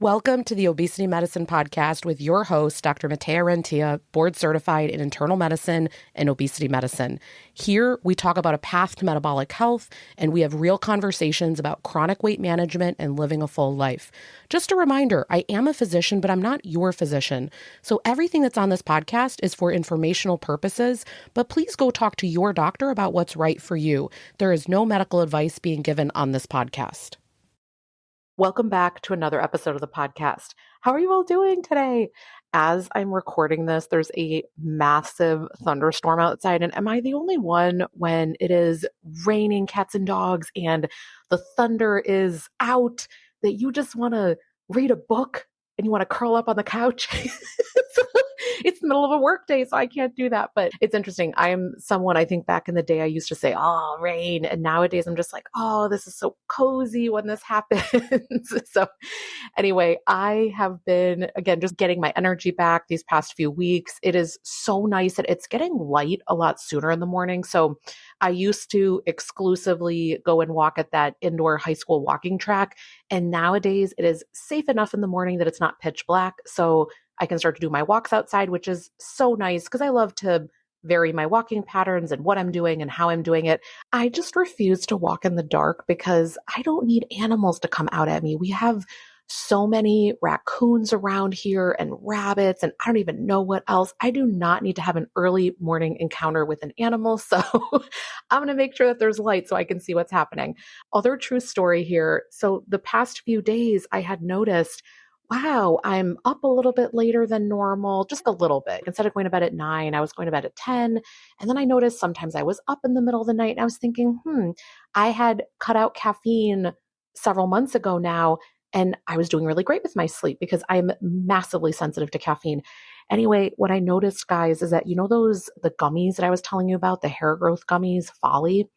Welcome to the Obesity Medicine Podcast with your host, Dr. Matea Rentia, board certified in internal medicine and obesity medicine. Here, we talk about a path to metabolic health, and we have real conversations about chronic weight management and living a full life. Just a reminder, I am a physician, but I'm not your physician. So everything that's on this podcast is for informational purposes, but please go talk to your doctor about what's right for you. There is no medical advice being given on this podcast. Welcome back to another episode of the podcast. How are you all doing today? As I'm recording this, there's a massive thunderstorm outside. And am I the only one when it is raining cats and dogs and the thunder is out that you just want to read a book and you want to curl up on the couch? It's the middle of a work day, so I can't do that. But it's interesting. I'm someone, I think back in the day, I used to say, oh, rain. And nowadays I'm just like, oh, this is so cozy when this happens. So anyway, I have been, again, just getting my energy back these past few weeks. It is so nice that it's getting light a lot sooner in the morning. So I used to exclusively go and walk at that indoor high school walking track. And nowadays it is safe enough in the morning that it's not pitch black. So I can start to do my walks outside, which is so nice because I love to vary my walking patterns and what I'm doing and how I'm doing it. I just refuse to walk in the dark because I don't need animals to come out at me. We have so many raccoons around here and rabbits, and I don't even know what else. I do not need to have an early morning encounter with an animal. So I'm going to make sure that there's light so I can see what's happening. Other true story here. So the past few days I had noticed, wow, I'm up a little bit later than normal, just a little bit. Instead of going to bed at 9, I was going to bed at 10. And then I noticed sometimes I was up in the middle of the night and I was thinking, I had cut out caffeine several months ago now, and I was doing really great with my sleep because I'm massively sensitive to caffeine. Anyway, what I noticed, guys, is that, the gummies that I was telling you about, the hair growth gummies, Folly,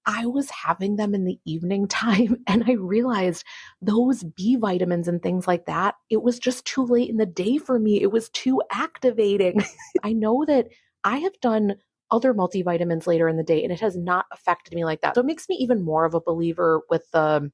I was having them in the evening time and I realized those B vitamins and things like that, it was just too late in the day for me. It was too activating. I know that I have done other multivitamins later in the day and it has not affected me like that. So it makes me even more of a believer with the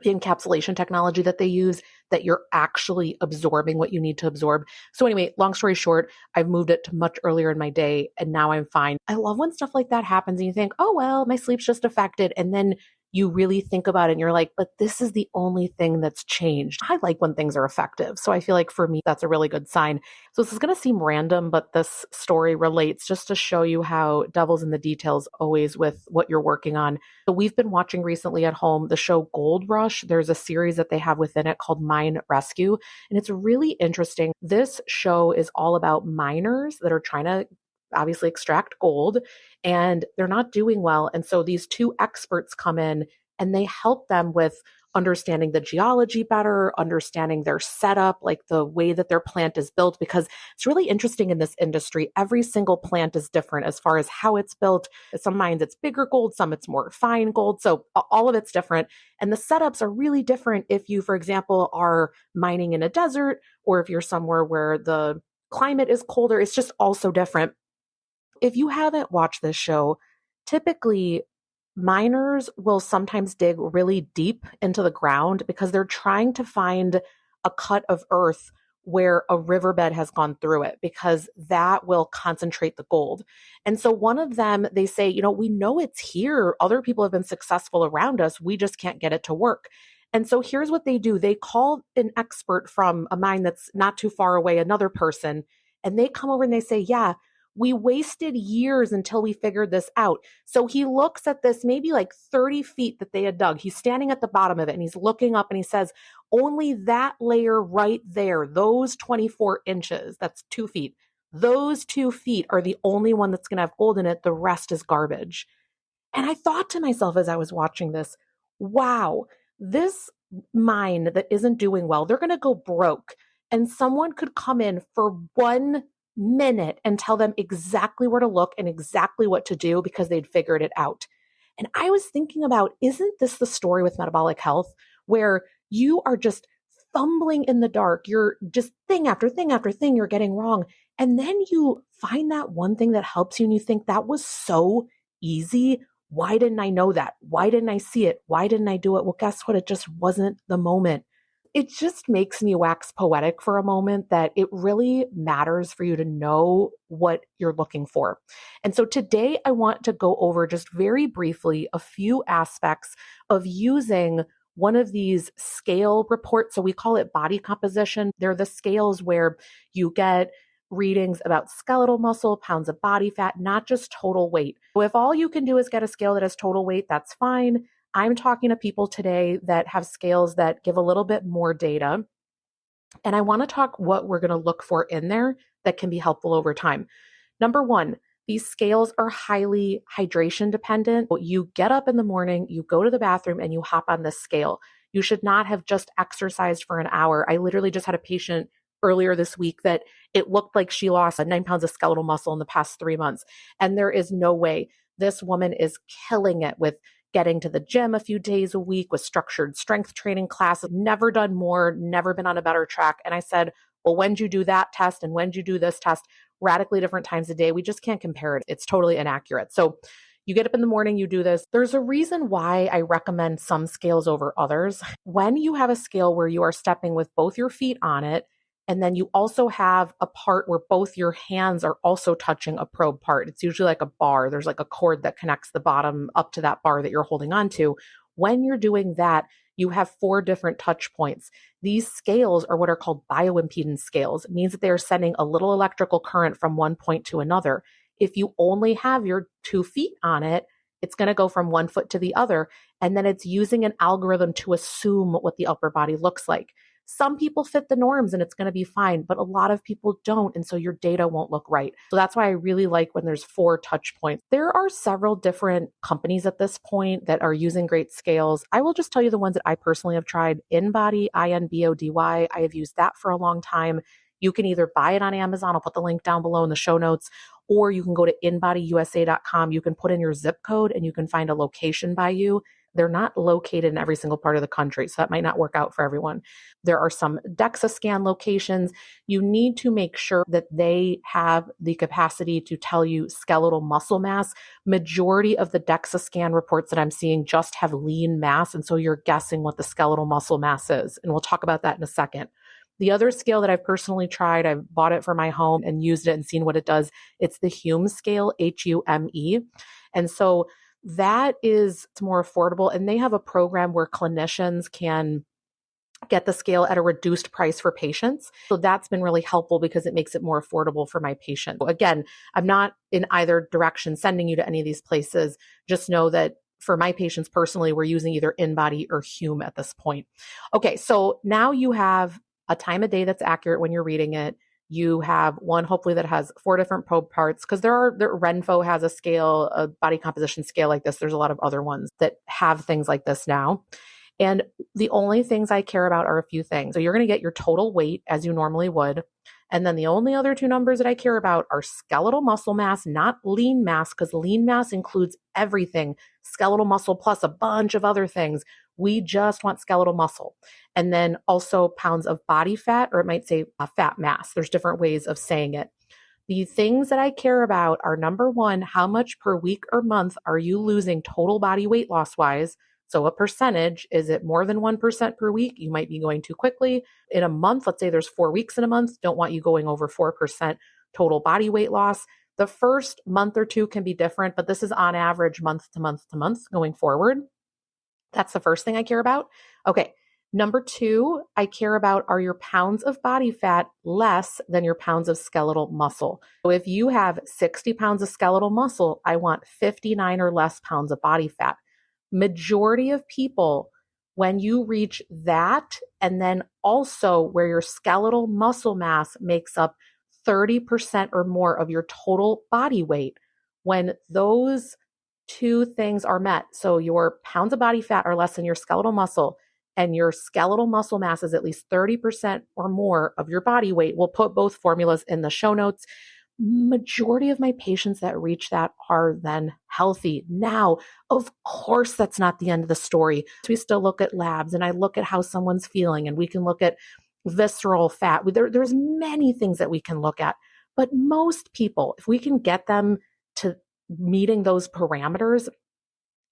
encapsulation technology that they use, that you're actually absorbing what you need to absorb. So anyway, long story short, I've moved it to much earlier in my day and now I'm fine. I love when stuff like that happens and you think, oh, well, my sleep's just affected. And then you really think about it and you're like, but this is the only thing that's changed. I like when things are effective. So I feel like for me, that's a really good sign. So this is going to seem random, but this story relates just to show you how devil's in the details always with what you're working on. So we've been watching recently at home the show Gold Rush. There's a series that they have within it called Mine Rescue, and it's really interesting. This show is all about miners that are trying to obviously extract gold and they're not doing well. And so these two experts come in and they help them with understanding the geology better, understanding their setup, like the way that their plant is built, because it's really interesting in this industry. Every single plant is different as far as how it's built. Some mines it's bigger gold, some it's more fine gold. So all of it's different. And the setups are really different if you, for example, are mining in a desert or if you're somewhere where the climate is colder. It's just also different. If you haven't watched this show, typically miners will sometimes dig really deep into the ground because they're trying to find a cut of earth where a riverbed has gone through it, because that will concentrate the gold. And so one of them, they say, we know it's here. Other people have been successful around us. We just can't get it to work. And so here's what they do. They call an expert from a mine that's not too far away, another person, and they come over and they say, yeah, we wasted years until we figured this out. So he looks at this maybe like 30 feet that they had dug. He's standing at the bottom of it and he's looking up and he says, only that layer right there, those 24 inches, that's 2 feet. Those 2 feet are the only one that's going to have gold in it. The rest is garbage. And I thought to myself as I was watching this, wow, this mine that isn't doing well, they're going to go broke. And someone could come in for 1 minute and tell them exactly where to look and exactly what to do because they'd figured it out. And I was thinking about, isn't this the story with metabolic health where you are just fumbling in the dark? You're just thing after thing after thing you're getting wrong. And then you find that one thing that helps you and you think that was so easy. Why didn't I know that? Why didn't I see it? Why didn't I do it? Well, guess what? It just wasn't the moment. it just makes me wax poetic for a moment that it really matters for you to know what you're looking for. And so today I want to go over just very briefly a few aspects of using one of these scale reports. So we call it body composition. They're the scales where you get readings about skeletal muscle, pounds of body fat, not just total weight. So if all you can do is get a scale that has total weight, that's fine. I'm talking to people today that have scales that give a little bit more data. And I want to talk what we're going to look for in there that can be helpful over time. Number one, these scales are highly hydration dependent. You get up in the morning, you go to the bathroom, and you hop on this scale. You should not have just exercised for an hour. I literally just had a patient earlier this week that it looked like she lost 9 pounds of skeletal muscle in the past 3 months. And there is no way. This woman is killing it with getting to the gym a few days a week with structured strength training classes, never done more, never been on a better track. And I said, well, when'd you do that test? And when'd you do this test? Radically different times a day. We just can't compare it. It's totally inaccurate. So you get up in the morning, you do this. There's a reason why I recommend some scales over others. When you have a scale where you are stepping with both your feet on it, and then you also have a part where both your hands are also touching a probe part. It's usually like a bar. There's like a cord that connects the bottom up to that bar that you're holding on to. When you're doing that, you have 4 different touch points. These scales are what are called bioimpedance scales. It means that they are sending a little electrical current from one point to another. If you only have your 2 feet on it, it's going to go from one foot to the other. And then it's using an algorithm to assume what the upper body looks like. Some people fit the norms and it's going to be fine, but a lot of people don't. And so your data won't look right. So that's why I really like when there's 4 touch points. There are several different companies at this point that are using great scales. I will just tell you the ones that I personally have tried. InBody, INBODY. I have used that for a long time. You can either buy it on Amazon. I'll put the link down below in the show notes, or you can go to InBodyUSA.com. You can put in your zip code and you can find a location by you. They're not located in every single part of the country, so that might not work out for everyone. There are some DEXA scan locations. You need to make sure that they have the capacity to tell you skeletal muscle mass. Majority of the DEXA scan reports that I'm seeing just have lean mass, and so you're guessing what the skeletal muscle mass is. And we'll talk about that in a second. The other scale that I've personally tried, I've bought it for my home and used it and seen what it does. It's the Hume scale, HUME. And so that is more affordable. And they have a program where clinicians can get the scale at a reduced price for patients. So that's been really helpful because it makes it more affordable for my patient. Again, I'm not in either direction sending you to any of these places. Just know that for my patients personally, we're using either InBody or Hume at this point. Okay, so now you have a time of day that's accurate when you're reading it. You have one, hopefully, that has 4 different probe parts, because Renpho has a scale, a body composition scale like this. There's a lot of other ones that have things like this now. And the only things I care about are a few things. So you're going to get your total weight as you normally would. And then the only other 2 numbers that I care about are skeletal muscle mass, not lean mass, because lean mass includes everything, skeletal muscle plus a bunch of other things. We just want skeletal muscle. And then also pounds of body fat, or it might say fat mass. There's different ways of saying it. The things that I care about are, number one, how much per week or month are you losing total body weight loss wise? So a percentage, is it more than 1% per week? You might be going too quickly. In a month, let's say there's 4 weeks in a month, don't want you going over 4% total body weight loss. The first month or 2 can be different, but this is on average month to month to month going forward. That's the first thing I care about. Okay. Number 2, I care about, are your pounds of body fat less than your pounds of skeletal muscle? So if you have 60 pounds of skeletal muscle, I want 59 or less pounds of body fat. Majority of people, when you reach that, and then also where your skeletal muscle mass makes up 30% or more of your total body weight, when those 2 things are met, so your pounds of body fat are less than your skeletal muscle, and your skeletal muscle mass is at least 30% or more of your body weight, we'll put both formulas in the show notes. Majority of my patients that reach that are then healthy. Now, of course, that's not the end of the story. So we still look at labs, and I look at how someone's feeling, and we can look at visceral fat. There's many things that we can look at, but most people, if we can get them to meeting those parameters,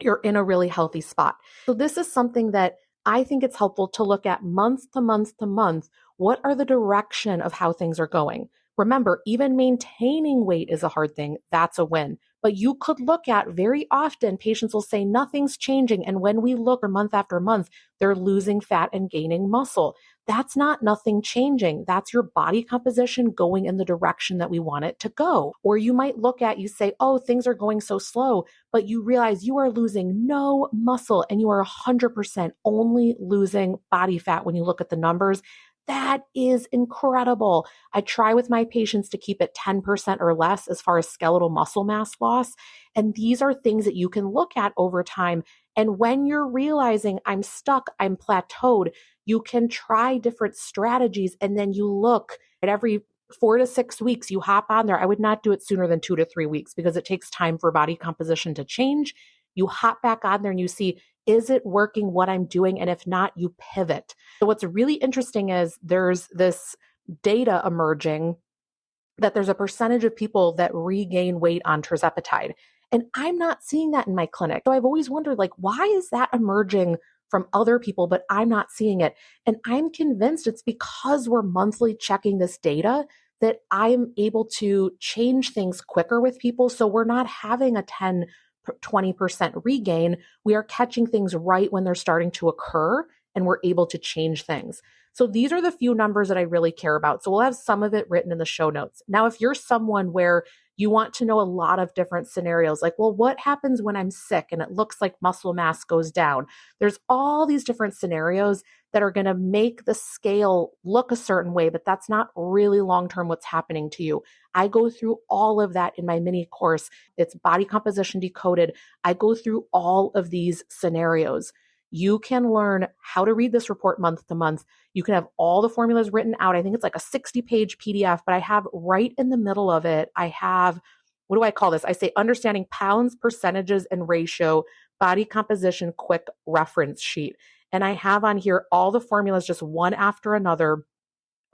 you're in a really healthy spot. So this is something that I think it's helpful to look at month to month to month, what are the direction of how things are going? Remember, even maintaining weight is a hard thing. That's a win. But you could look at very often, patients will say nothing's changing. And when we look month after month, they're losing fat and gaining muscle. That's not nothing changing. That's your body composition going in the direction that we want it to go. Or you might look at, you say, oh, things are going so slow, but you realize you are losing no muscle and you are 100% only losing body fat when you look at the numbers. That is incredible. I try with my patients to keep it 10% or less as far as skeletal muscle mass loss. And these are things that you can look at over time. And when you're realizing I'm stuck, I'm plateaued, you can try different strategies. And then you look at every 4 to 6 weeks, you hop on there. I would not do it sooner than 2 to 3 weeks because it takes time for body composition to change. You hop back on there and you see, is it working what I'm doing? And if not, you pivot. So what's really interesting is there's this data emerging that there's a percentage of people that regain weight on tirzepatide. And I'm not seeing that in my clinic. So I've always wondered, like, why is that emerging from other people, but I'm not seeing it? And I'm convinced it's because we're monthly checking this data that I'm able to change things quicker with people. So we're not having a 10, 20% regain. We are catching things right when they're starting to occur and we're able to change things. So these are the few numbers that I really care about. So we'll have some of it written in the show notes. Now, if you're someone where you want to know a lot of different scenarios, like, well, what happens when I'm sick and it looks like muscle mass goes down? There's all these different scenarios that are going to make the scale look a certain way, but that's not really long-term what's happening to you. I go through all of that in my mini course. It's Body Composition Decoded. I go through all of these scenarios. You can learn how to read this report month to month. You can have all the formulas written out. I think it's like a 60-page PDF, but I have right in the middle of it, I have, what do I call this? I say understanding pounds, percentages, and ratio, body composition, quick reference sheet. And I have on here all the formulas, just one after another,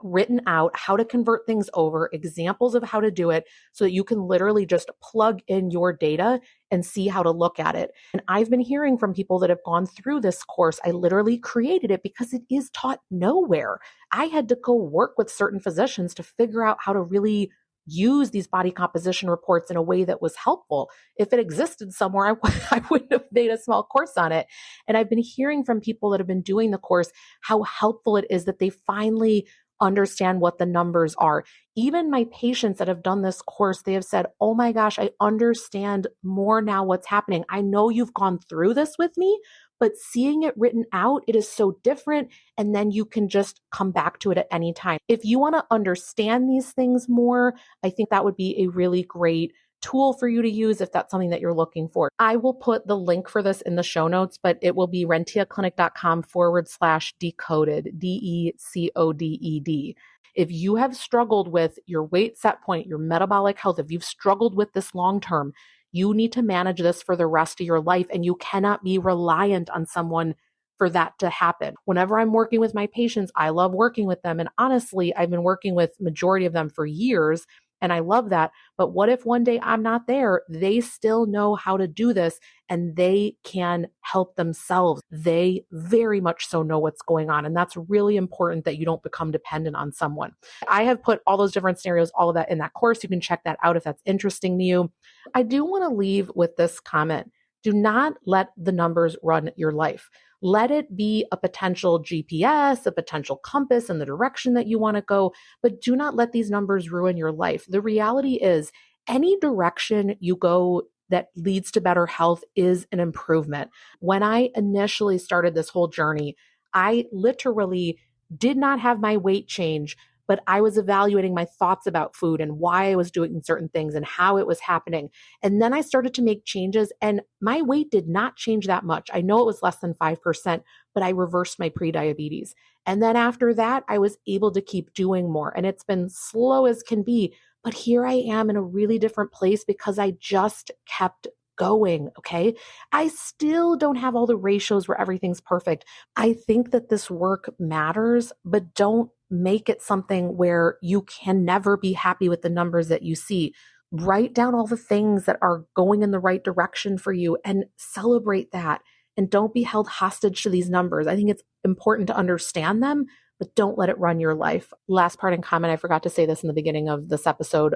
written out, how to convert things over, examples of how to do it so that you can literally just plug in your data and see how to look at it. And I've been hearing from people that have gone through this course. I literally created it because it is taught nowhere. I had to go work with certain physicians to figure out how to really use these body composition reports in a way that was helpful. If it existed somewhere, I wouldn't have made a small course on it. And I've been hearing from people that have been doing the course how helpful it is that they finally understand what the numbers are. Even my patients that have done this course, they have said, oh my gosh, I understand more now what's happening. I know you've gone through this with me, but seeing it written out, it is so different. And then you can just come back to it at any time. If you want to understand these things more, I think that would be a really great tool for you to use if that's something that you're looking for. I will put the link for this in the show notes, but it will be rentiaclinic.com/decoded, DECODED. If you have struggled with your weight set point, your metabolic health, if you've struggled with this long term, you need to manage this for the rest of your life, and you cannot be reliant on someone for that to happen. Whenever I'm working with my patients, I love working with them. And honestly, I've been working with majority of them for years. And I love that. But what if one day I'm not there? They still know how to do this and they can help themselves. They very much so know what's going on. And that's really important that you don't become dependent on someone. I have put all those different scenarios, all of that in that course. You can check that out if that's interesting to you. I do want to leave with this comment. Do not let the numbers run your life. Let it be a potential GPS, a potential compass in the direction that you want to go, but do not let these numbers ruin your life. The reality is, any direction you go that leads to better health is an improvement. When I initially started this whole journey, I literally did not have my weight change, but I was evaluating my thoughts about food and why I was doing certain things and how it was happening. And then I started to make changes and my weight did not change that much. I know it was less than 5%, but I reversed my prediabetes. And then after that, I was able to keep doing more. And it's been slow as can be, but here I am in a really different place because I just kept going. Okay. I still don't have all the ratios where everything's perfect. I think that this work matters, but don't make it something where you can never be happy with the numbers that you see. Write down all the things that are going in the right direction for you and celebrate that and don't be held hostage to these numbers. I think it's important to understand them, but don't let it run your life. Last part and comment, I forgot to say this in the beginning of this episode.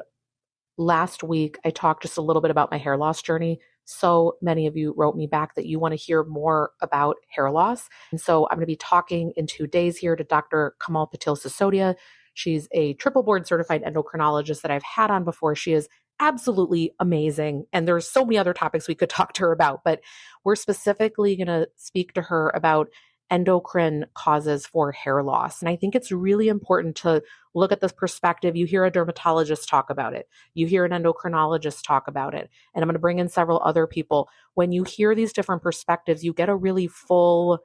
Last week, I talked just a little bit about my hair loss journey. So many of you wrote me back that you want to hear more about hair loss. And so I'm going to be talking in 2 days here to Dr. Kamal Patil Sisodia. She's a triple board certified endocrinologist that I've had on before. She is absolutely amazing. And there's so many other topics we could talk to her about, but we're specifically going to speak to her about endocrine causes for hair loss. And I think it's really important to look at this perspective. You hear a dermatologist talk about it. You hear an endocrinologist talk about it. And I'm going to bring in several other people. When you hear these different perspectives, you get a really full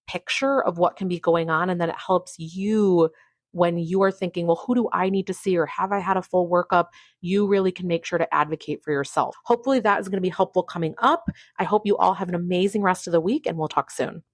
picture of what can be going on. And then it helps you when you are thinking, well, who do I need to see, or have I had a full workup? You really can make sure to advocate for yourself. Hopefully that is going to be helpful coming up. I hope you all have an amazing rest of the week, and we'll talk soon.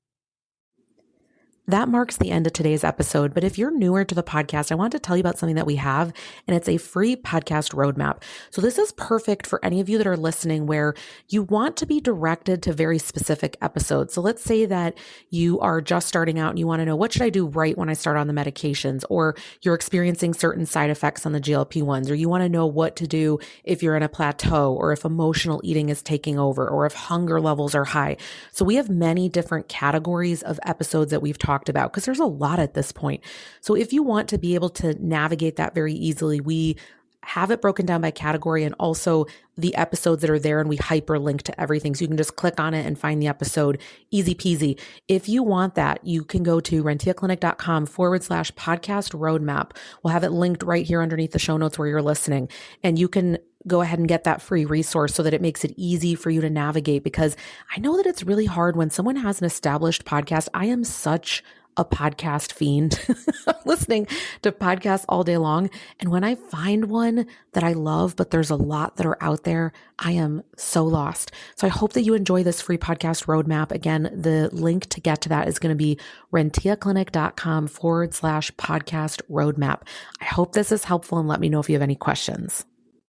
That marks the end of today's episode. But if you're newer to the podcast, I want to tell you about something that we have, and it's a free podcast roadmap. So this is perfect for any of you that are listening where you want to be directed to very specific episodes. So let's say that you are just starting out and you want to know, what should I do right when I start on the medications? Or you're experiencing certain side effects on the GLP-1s, or you want to know what to do if you're in a plateau, or if emotional eating is taking over, or if hunger levels are high. So we have many different categories of episodes that we've talked about, because there's a lot at this point. So if you want to be able to navigate that very easily, we have it broken down by category, and also the episodes that are there, and we hyperlink to everything. So you can just click on it and find the episode, easy peasy. If you want that, you can go to rentiaclinic.com/podcast roadmap. We'll have it linked right here underneath the show notes where you're listening. And you can go ahead and get that free resource so that it makes it easy for you to navigate, because I know that it's really hard when someone has an established podcast. I am such a podcast fiend, listening to podcasts all day long. And when I find one that I love, but there's a lot that are out there, I am so lost. So I hope that you enjoy this free podcast roadmap. Again, the link to get to that is going to be rentiaclinic.com/podcast roadmap. I hope this is helpful, and let me know if you have any questions.